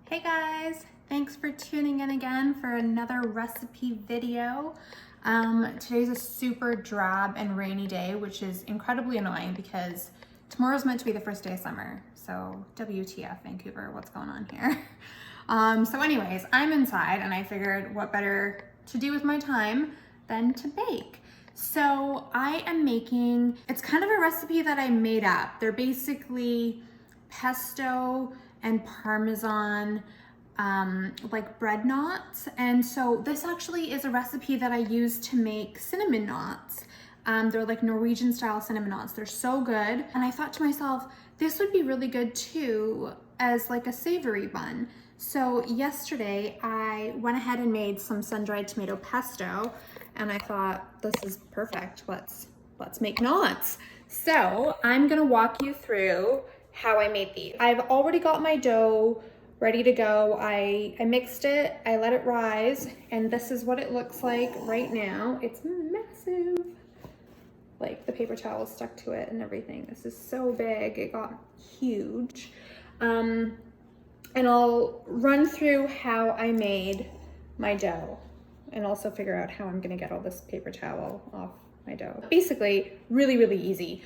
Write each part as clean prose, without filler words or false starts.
Hey guys, thanks for tuning in again for another recipe video. Today's a super drab and rainy day, which is incredibly annoying because tomorrow's meant to be the first day of summer. So WTF Vancouver, what's going on here? So anyways, I'm inside and I figured what better to do with my time than to bake. So I am making, it's kind of a recipe that I made up. They're basically pesto and Parmesan like bread knots. And so this actually is a recipe that I use to make cinnamon knots. They're like Norwegian style cinnamon knots. They're so good. And I thought to myself, this would be really good too as like a savory bun. So yesterday I went ahead and made some sun-dried tomato pesto and I thought this is perfect. Let's make knots. So I'm gonna walk you through how I made these. I've already got my dough ready to go. I mixed it, I let it rise, and this is what it looks like right now. It's massive. Like the paper towel is stuck to it and everything. This is so big, it got huge. And I'll run through how I made my dough and also figure out how I'm gonna get all this paper towel off my dough. Basically, really, really easy.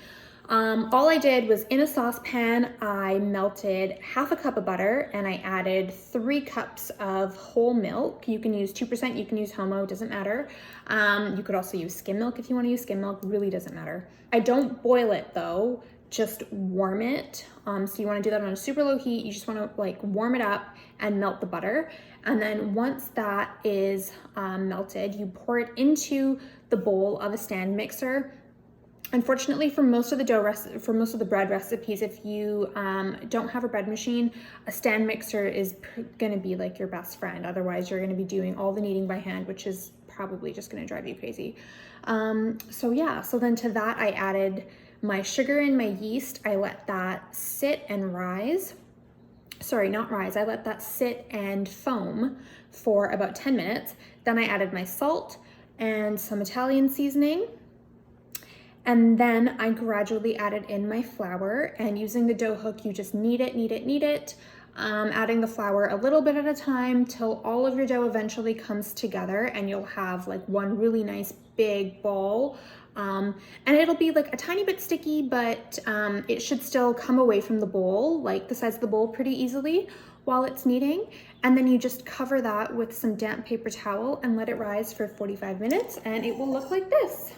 All I did was in a saucepan, I melted half a cup of butter and I added 3 cups of whole milk. You can use 2%, you can use homo, doesn't matter. You could also use skim milk if you want to use skim milk, really doesn't matter. I don't boil it though, just warm it. So you want to do that on a super low heat. You just want to like warm it up and melt the butter. And then once that is melted, you pour it into the bowl of a stand mixer. Unfortunately, for most of the bread recipes, if you don't have a bread machine, a stand mixer is going to be like your best friend. Otherwise, you're going to be doing all the kneading by hand, which is probably just going to drive you crazy. So then to that, I added my sugar and my yeast. I let that sit and rise. Sorry, not rise. I let that sit and foam for about 10 minutes. Then I added my salt and some Italian seasoning. And then I gradually added in my flour, and using the dough hook, you just knead it, adding the flour a little bit at a time till all of your dough eventually comes together and you'll have like one really nice big ball. And it'll be like a tiny bit sticky, but it should still come away from the bowl, like the sides of the bowl pretty easily while it's kneading. And then you just cover that with some damp paper towel and let it rise for 45 minutes and it will look like this.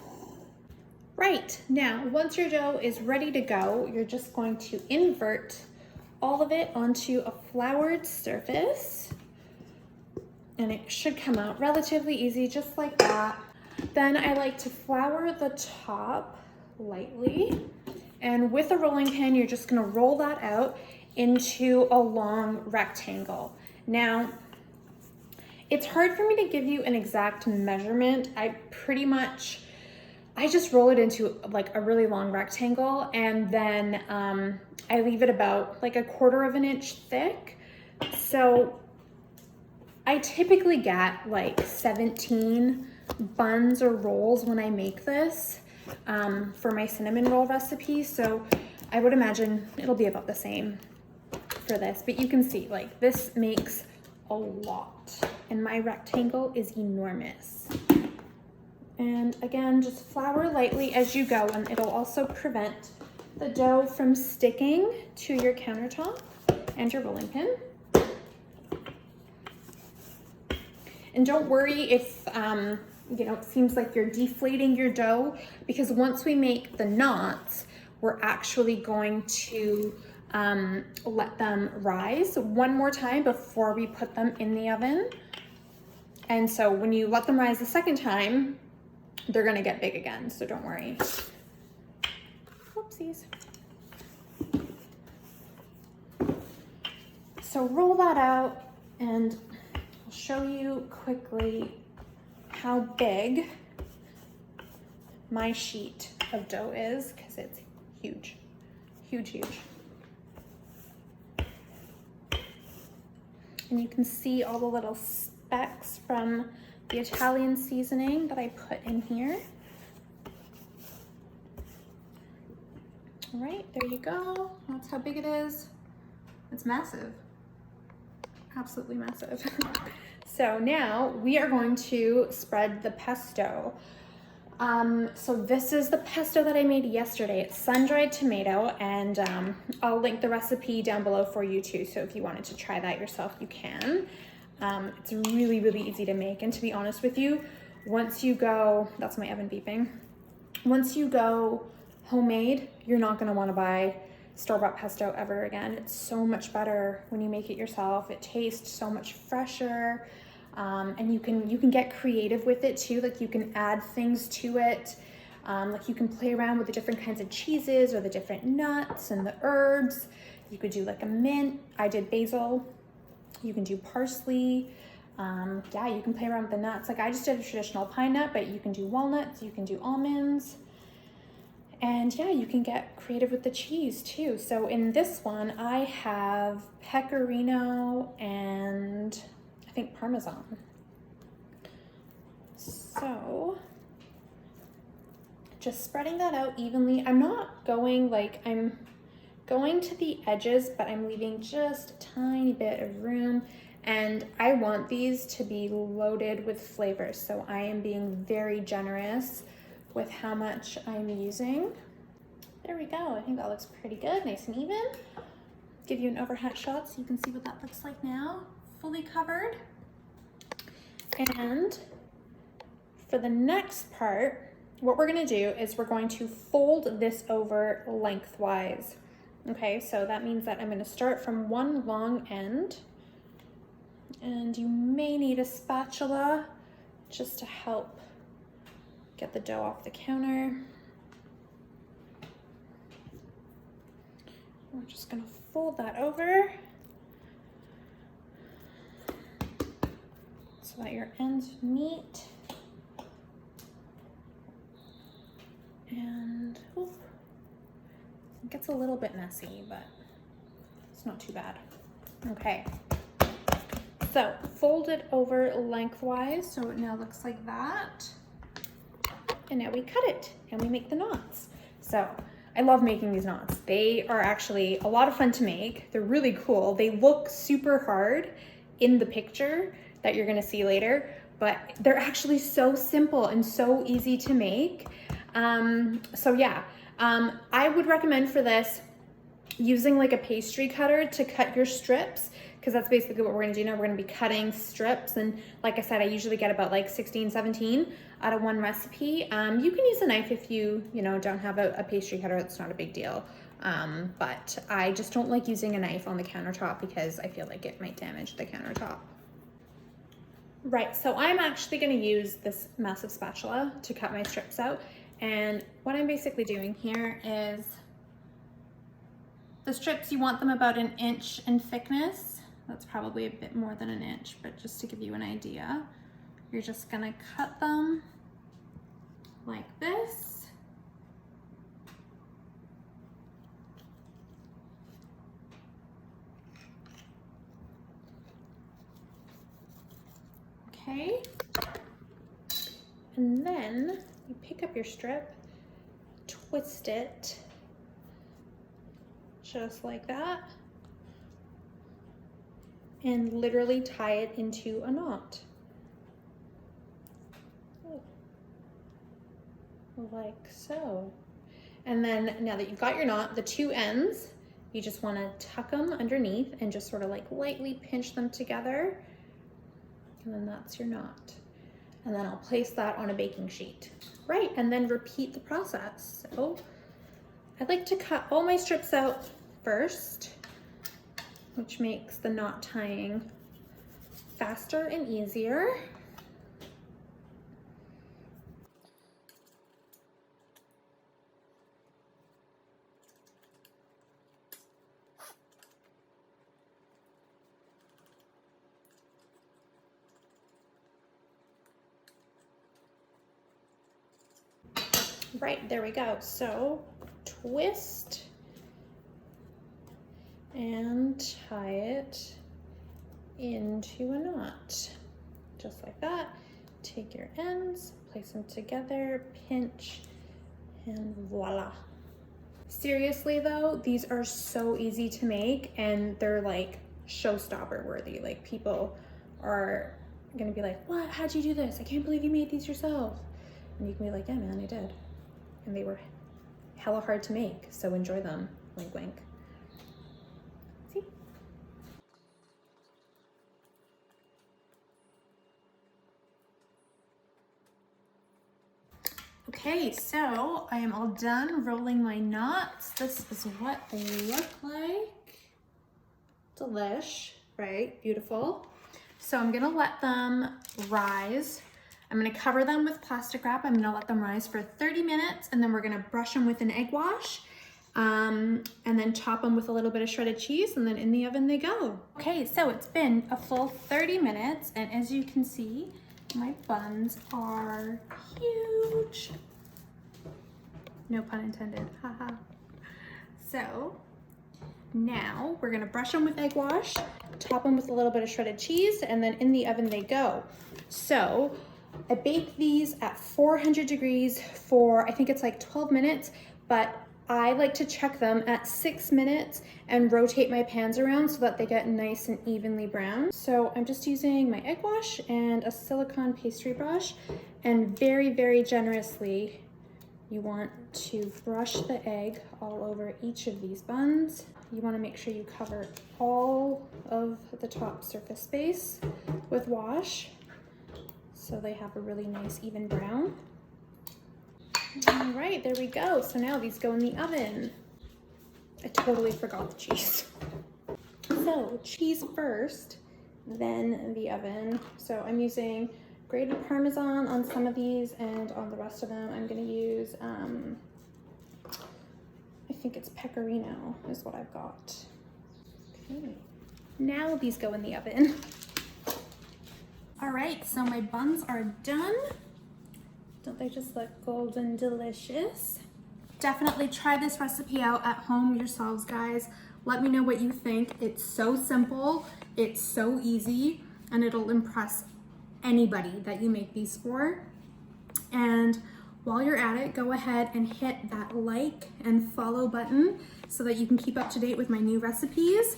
Right, now once your dough is ready to go, you're just going to invert all of it onto a floured surface and it should come out relatively easy, just like that. Then I like to flour the top lightly, and with a rolling pin, you're just gonna roll that out into a long rectangle. Now, it's hard for me to give you an exact measurement. I just roll it into like a really long rectangle, and then I leave it about like 1/4 of an inch thick. So I typically get like 17 buns or rolls when I make this for my cinnamon roll recipe. So I would imagine it'll be about the same for this, but you can see like this makes a lot and my rectangle is enormous. And again, just flour lightly as you go, and it'll also prevent the dough from sticking to your countertop and your rolling pin. And don't worry if it seems like you're deflating your dough, because once we make the knots, we're actually going to let them rise one more time before we put them in the oven. And so when you let them rise the second time, they're gonna get big again, so don't worry. Whoopsies. So roll that out and I'll show you quickly how big my sheet of dough is, because it's huge, huge, huge. And you can see all the little specks from the Italian seasoning that I put in here. All right, there you go. That's how big it is. It's massive. absolutely massive. So now we are going to spread the pesto. So this is the pesto that I made yesterday. It's sun-dried tomato, and I'll link the recipe down below for you too. So if you wanted to try that yourself, you can. It's really, really easy to make. And to be honest with you, once you go, that's my oven beeping. Once you go homemade, you're not gonna wanna buy store-bought pesto ever again. It's so much better when you make it yourself. It tastes so much fresher. And you can get creative with it too. Like you can add things to it. Like you can play around with the different kinds of cheeses or the different nuts and the herbs. You could do like a mint. I did basil. You can do parsley. Yeah, you can play around with the nuts. Like I just did a traditional pine nut, but you can do walnuts, you can do almonds. And yeah, you can get creative with the cheese too. So in this one, I have pecorino and I think Parmesan. So just spreading that out evenly. I'm not going like, I'm going to the edges, but I'm leaving just a tiny bit of room. And I want these to be loaded with flavors. So I am being very generous with how much I'm using. There we go. I think that looks pretty good, nice and even. Give you an overhead shot so you can see what that looks like now. Fully covered. And for the next part, what we're gonna do is we're going to fold this over lengthwise. Okay, so that means that I'm gonna start from one long end, and you may need a spatula just to help get the dough off the counter. We're just gonna fold that over so that your ends meet. And ooh, it gets a little bit messy, but it's not too bad. Okay, so fold it over lengthwise so it now looks like that. And now we cut it and we make the knots. So I love making these knots. They are actually a lot of fun to make. They're really cool. They look super hard in the picture that you're gonna see later, but they're actually so simple and so easy to make. So yeah, I would recommend for this using like a pastry cutter to cut your strips, because that's basically what we're gonna do now. We're gonna be cutting strips, and like I said, I usually get about like 16, 17 out of one recipe. You can use a knife if you don't have a pastry cutter. It's not a big deal. But I just don't like using a knife on the countertop because I feel like it might damage the countertop. Right, so I'm actually gonna use this massive spatula to cut my strips out. And what I'm basically doing here is the strips, you want them about 1 inch in thickness. That's probably a bit more than 1 inch, but just to give you an idea, you're just gonna cut them like this. Okay, and then you pick up your strip, twist it just like that, and literally tie it into a knot. Like so. And then now that you've got your knot, the two ends, you just want to tuck them underneath and just sort of like lightly pinch them together. And then that's your knot. And then I'll place that on a baking sheet. Right, and then repeat the process. So I like to cut all my strips out first, which makes the knot tying faster and easier. Right, there we go. So twist and tie it into a knot, just like that. Take your ends, place them together, pinch, and voila. Seriously though, these are so easy to make, and they're like showstopper worthy. Like, people are gonna be like, what, how'd you do this? I can't believe you made these yourself. And you can be like, yeah man, I did. And they were hella hard to make, so enjoy them, wink wink. See? Okay, so I am all done rolling my knots. This is what they look like. Delish, right? Beautiful. So I'm gonna let them rise. I'm gonna cover them with plastic wrap. I'm gonna let them rise for 30 minutes, and then we're gonna brush them with an egg wash, and then top them with a little bit of shredded cheese, and then in the oven they go. Okay, so it's been a full 30 minutes, and as you can see, my buns are huge. No pun intended, haha. So now we're gonna brush them with egg wash, top them with a little bit of shredded cheese, and then in the oven they go. So I bake these at 400 degrees for, I think it's like 12 minutes, but I like to check them at 6 minutes and rotate my pans around so that they get nice and evenly brown. So I'm just using my egg wash and a silicone pastry brush, and very, very generously, you want to brush the egg all over each of these buns. You want to make sure you cover all of the top surface space with wash so they have a really nice even brown. All right, there we go. So now these go in the oven. I totally forgot the cheese. So cheese first, then the oven. So I'm using grated Parmesan on some of these, and on the rest of them I'm gonna use, I think it's pecorino is what I've got. Okay, now these go in the oven. All right, so my buns are done. Don't they just look golden delicious? Definitely try this recipe out at home yourselves, guys. Let me know what you think. It's so simple, it's so easy, and it'll impress anybody that you make these for. And while you're at it, go ahead and hit that like and follow button so that you can keep up to date with my new recipes.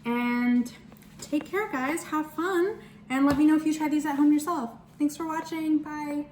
And take care, guys. Have fun, and let me know if you try these at home yourself. Thanks for watching. Bye.